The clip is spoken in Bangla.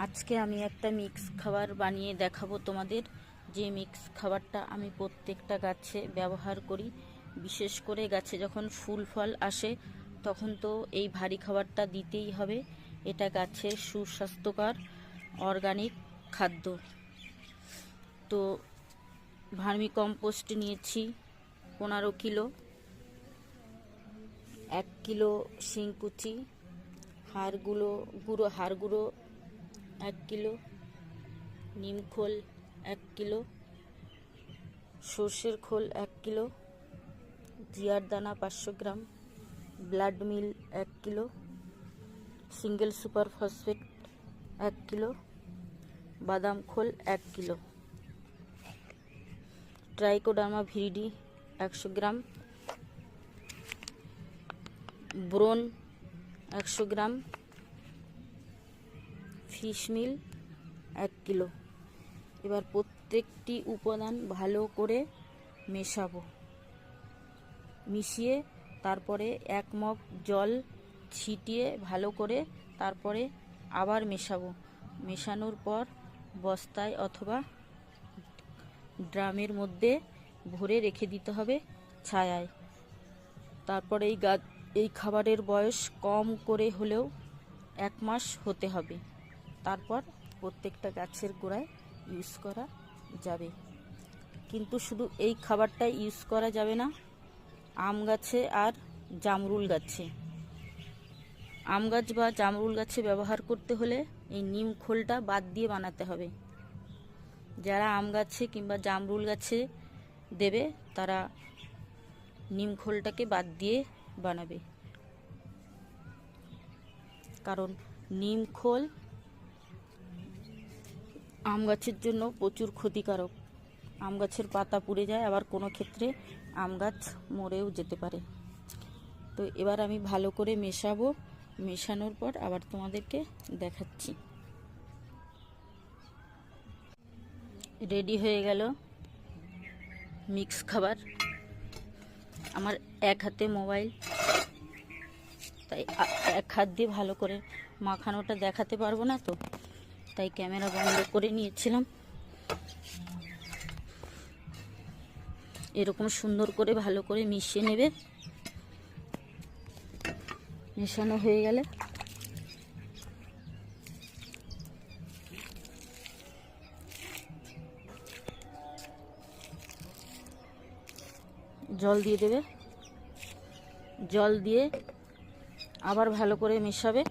আজকে আমি একটা মিক্স খাবার বানিয়ে দেখাবো তোমাদের। যে মিক্স খাবারটা আমি প্রত্যেকটা গাছে ব্যবহার করি, বিশেষ করে গাছে যখন ফুল ফল আসে তখন তো এই ভারী খাবারটা দিতেই হবে। এটা গাছের সুস্বাস্থ্যকর অর্গানিক খাদ্য। তো ভার্মি কম্পোস্ট নিয়েছি 15 কিলো, 1 কিলো শিংকুচি, হাড় গুঁড়ো 1 কিলো, নিম খোল 1 কিলো, সর্ষের খোল 1 কিলো, জিয়ার দানা 500 gram, blood meal 1 kilo, single super phosphate 1 kilo, বাদাম খোল 1 kilo, trichoderma viride 100 gram, boron 100 gram, fish meal 1 kilo. এবার প্রত্যেকটি উপাদান ভালো করে মেশাবো। মিশিয়ে তারপরে 1 মগ জল ছিটিয়ে ভালো করে তারপরে আবার মেশাবো। মেশানোর পর বস্তায় অথবা ড্রামের মধ্যে ভরে রেখে দিতে হবে ছায়ায়। তারপরে এই খাবারের বয়স কম করে হলেও 1 মাস হতে হবে। তারপর প্রত্যেকটা গাছের গোড়ায় ইউজ করা যাবে। কিন্তু শুধু এই খাবারটাই ইউজ করা যাবে না, আম গাছে আর জামরুল গাছে। আম গাছ বা জামরুল গাছে ব্যবহার করতে হলে এই নিম খোলটা বাদ দিয়ে বানাতে হবে। যারা আম গাছে কিংবা জামরুল গাছে দেবে তারা নিম খোলটাকে বাদ দিয়ে বানাবে, কারণ নিম খোল আম গাছের জন্য প্রচুর ক্ষতিকারক। আম গাছের পাতা পুড়ে যায়, আবার কোনো ক্ষেত্রে আম গাছ মরেও যেতে পারে। তো এবার আমি ভালো করে মেশাবো। মেশানোর পর আবার তোমাদেরকে দেখাচ্ছি। রেডি হয়ে গেল মিক্স খাবার। আমার এক হাতে মোবাইল, তাই এক হাত দিয়ে ভালো করে মাখানোটা দেখাতে পারবো না, তো তাই ক্যামেরা বন্ধ করে নিয়েছিলাম। এরকম সুন্দর করে ভালো করে মিশিয়ে নেবে। মেশানো হয়ে গেলে জল দিয়ে দেবে। জল দিয়ে আবার ভালো করে মেশাবে।